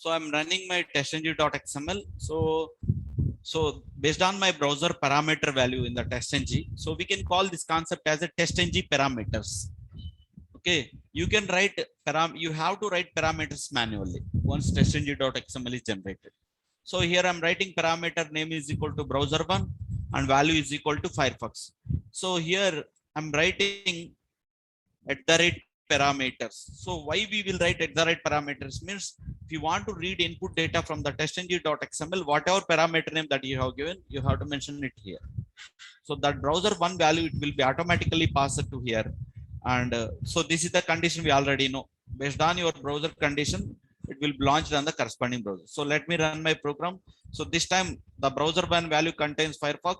So I'm running my testng.xml. So based on my browser parameter value in the testng, so we can call this concept as a testng parameters. Okay, you can write you have to write parameters manually once testng.xml is generated. So here I'm writing parameter name is equal to browser1 and value is equal to Firefox. So here I'm writing @parameters. So why we will write @parameters means if you want to read input data from the testng.xml, whatever parameter name that you have given, you have to mention it here. So that browser1 value, it will be automatically passed to here. And so this is the condition we already know. Based on your browser condition, it will be launched on the corresponding browser. So let me run my program. So this time the browser1 value contains Firefox.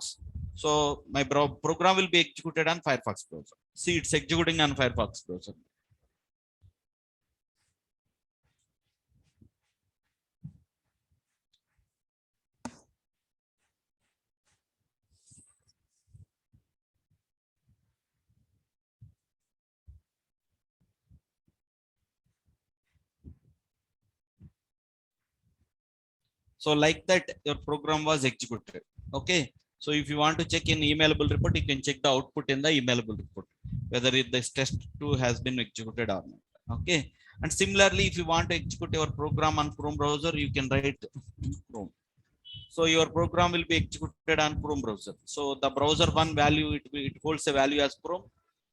So my program will be executed on Firefox browser. See, it's executing on Firefox browser. So like that, your program was executed. Okay. So if you want to check in emailable report, you can check the output in the emailable report, whether this test2 has been executed or not. Okay. And similarly, if you want to execute your program on Chrome browser, you can write Chrome. So your program will be executed on Chrome browser. So the browser1 value, it holds a value as Chrome.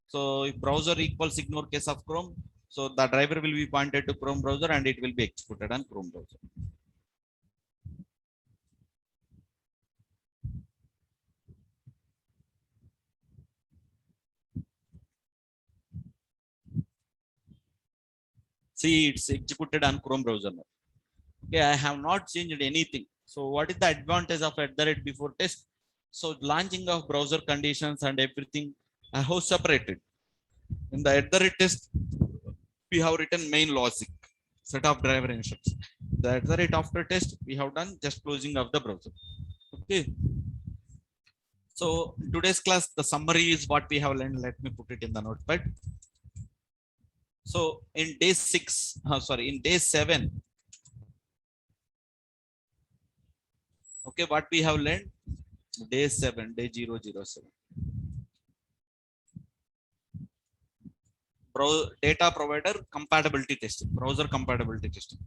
So if browser equals ignore case of Chrome, so the driver will be pointed to Chrome browser and it will be executed on Chrome browser. See, it's executed on Chrome browser now. Okay, I have not changed anything. So what is the advantage of @before test? So launching of browser conditions and everything I have separated. In the @test, we have written main logic, set of driver instructions. The after test, we have done just closing of the browser. Okay. So today's class, the summary is what we have learned. Let me put it in the notepad. So in day 6, in day 7, okay, what we have learned, day 7, day 007. Data provider compatibility testing, browser compatibility testing.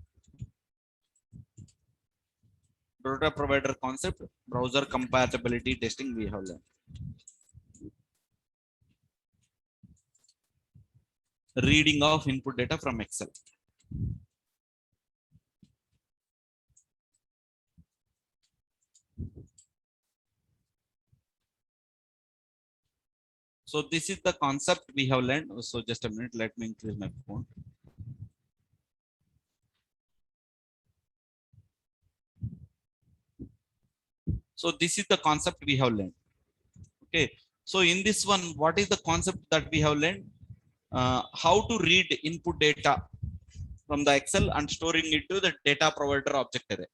Data provider concept, browser compatibility testing we have learned. Reading of input data from Excel. So this is the concept we have learned. So just a minute, let me increase my phone. So this is the concept we have learned. Okay. So in this one, what is the concept that we have learned? How to read input data from the Excel and storing it to the data provider object array.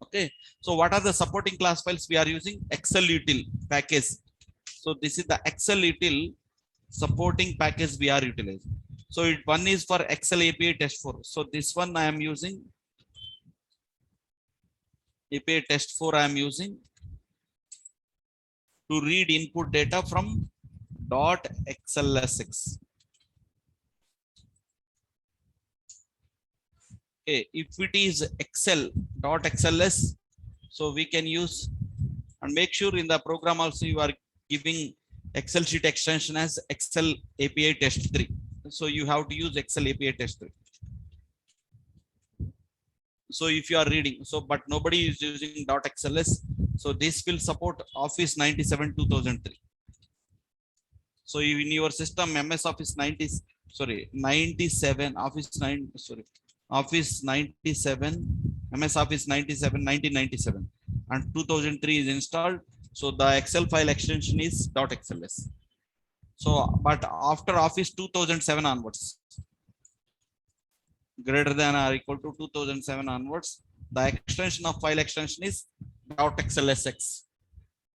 Okay. So what are the supporting class files we are using? Excel util package. So this is the Excel util supporting package we are utilizing. So one is for Excel API test 4. So this one I am using API test 4. I am using to read input data from .xlsx. Okay, if it is Excel.xls, so we can use, and make sure in the program also you are giving Excel sheet extension as Excel API test 3. So you have to use Excel API test 3. So if you are reading, so but nobody is using .xls, so this will support Office 97 2003. So in your system, MS Office 97, Office 97, MS Office 97, 1997, and 2003 is installed. So the Excel file extension is .xls. So, but after Office 2007 onwards, greater than or equal to 2007 onwards, the extension of file extension is .xlsx.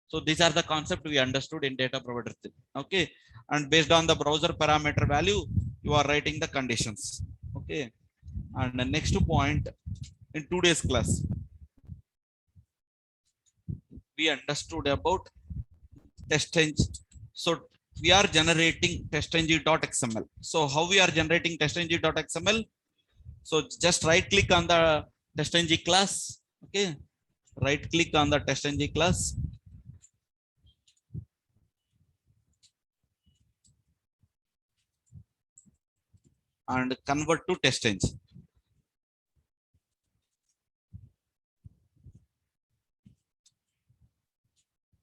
So these are the concept we understood in data provider. Okay, and based on the browser parameter value, you are writing the conditions. Okay, And the next point, in today's class, we understood about TestNG. So we are generating TestNG.xml. So how we are generating TestNG.xml? So just right click on the TestNG class. Okay, right click on the TestNG class. And convert to TestNG.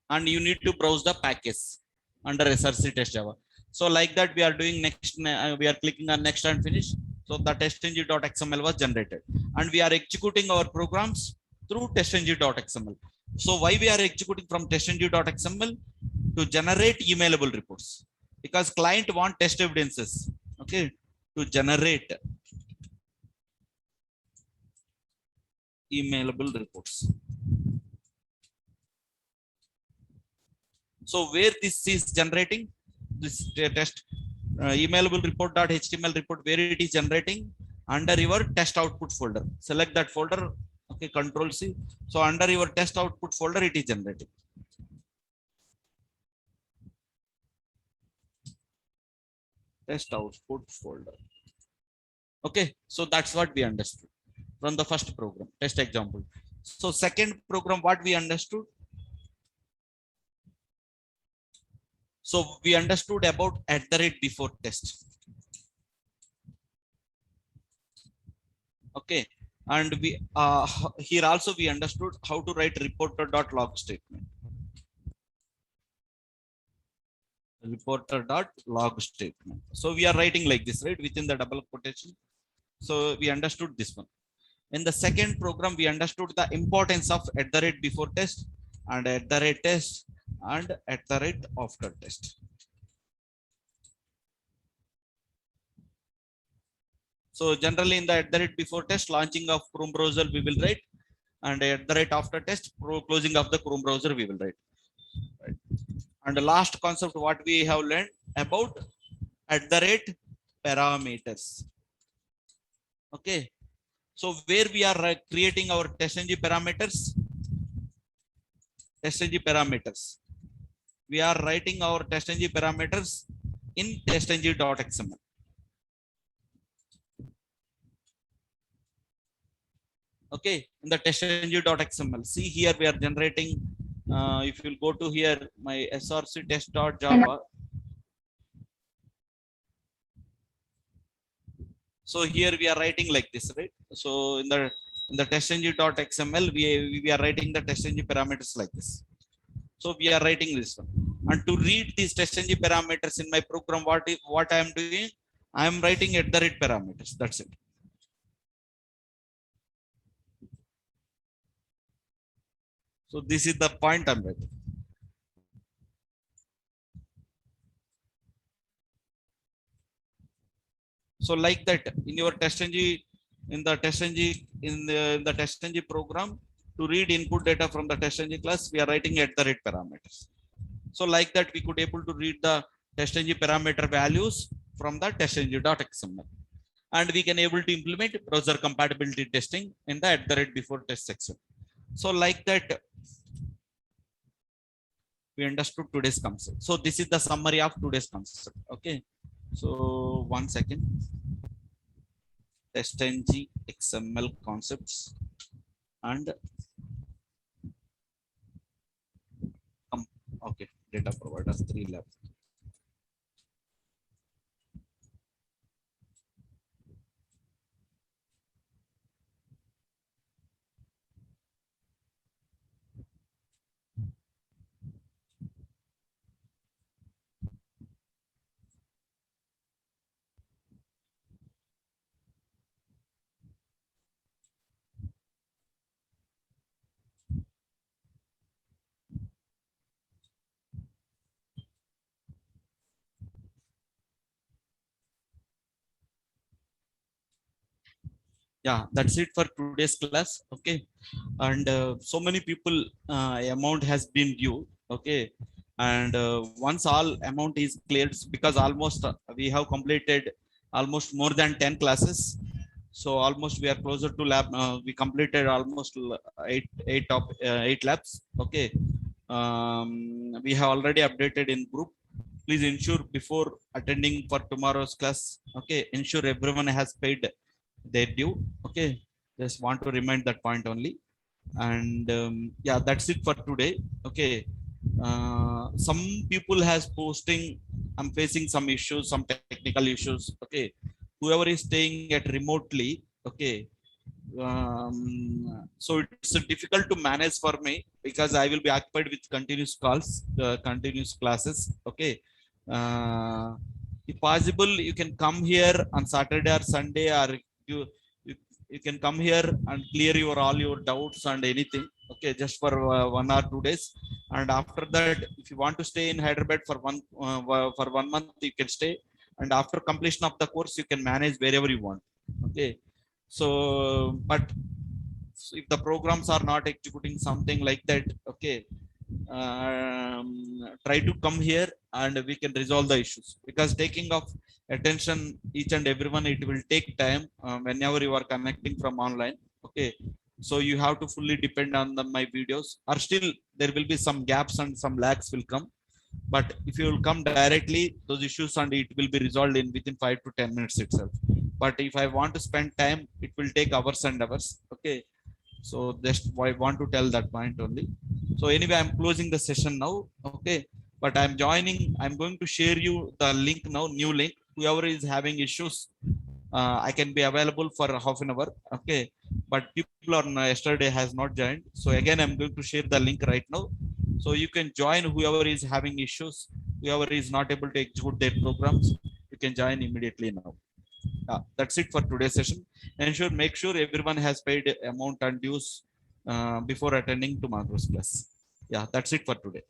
And you need to browse the package under src test java. So like that we are doing next, we are clicking on next and finish. So the testng.xml was generated and we are executing our programs through testng.xml. So why we are executing from testng.xml? To generate emailable reports, because client want test evidences. Okay, to generate emailable reports. So where this is generating, this test emailable report.html report, where it is generating? Under your test output folder. Select that folder. Okay, control C. So under your test output folder it is generating. Test output folder. Okay, so that's what we understood from the first program, test example. So second program, what we understood? So we understood about @before test. Okay, and we here also we understood how to write reporter.log statement. Reporter.log statement. So we are writing like this, right, within the double quotation. So we understood this one. In the second program, we understood the importance of @before test and @test and @after test. So generally in the @before test, launching of Chrome browser we will write, and @after test, closing of the Chrome browser we will write. Right. And the last concept what we have learned about @parameters. Okay. So where we are creating our TestNG parameters? TestNG parameters. We are writing our TestNG parameters in testng.xml. Okay, in the testng.xml. See here we are generating. If you'll go to here, my src test.java. So here we are writing like this, right? So in the testng.xml, we are writing the testng parameters like this. So we are writing this one. And to read these testng parameters in my program, what I am doing? I am writing @parameters. That's it. So this is the point I'm writing. So like that in your testng, in the testng program, to read input data from the testng class, we are writing @parameters. So like that we could able to read the testng parameter values from the testng.xml, and we can able to implement browser compatibility testing in the @before test section. So like that we understood today's concept. So this is the summary of today's concept. Okay, so 1 second. TestNG XML concepts and okay, data providers 3 lab. Yeah, that's it for today's class. Okay, and so many people amount has been due. Okay, and once all amount is cleared, because almost we have completed almost more than 10 classes. So almost we are closer to lab. We completed almost eight labs. Okay. We have already updated in group. Please ensure before attending for tomorrow's class. Okay. Ensure everyone has paid their due. Okay. Just want to remind that point only. And yeah, that's it for today. Okay. Some people has posting, I'm facing some issues, some technical issues. Okay. Whoever is staying at remotely. Okay. So it's difficult to manage for me because I will be occupied with continuous calls, continuous classes. Okay. uh, if possible, you can come here on Saturday or Sunday, or you, you can come here and clear your all your doubts and anything. Okay, just for 1 or 2 days. And after that, if you want to stay in Hyderabad for for 1 month, you can stay. And after completion of the course, you can manage wherever you want. Okay. So but if the programs are not executing something like that, okay, um, try to come here and we can resolve the issues, because taking of attention each and everyone, it will take time whenever you are connecting from online. Okay. So you have to fully depend on my videos, or still there will be some gaps and some lags will come. But if you will come directly, those issues and it will be resolved in within 5 to 10 minutes itself. But if I want to spend time, it will take hours and hours. Okay. So just I want to tell that point only. So anyway, I'm closing the session now. Okay. But I'm joining, I'm going to share you the link now, new link. Whoever is having issues, I can be available for half an hour. Okay. But people on yesterday has not joined. So again, I'm going to share the link right now. So you can join, whoever is having issues, whoever is not able to execute their programs, you can join immediately now. That's it for today's session. Ensure, make sure everyone has paid amount and dues before attending tomorrow's class. Yeah, that's it for today.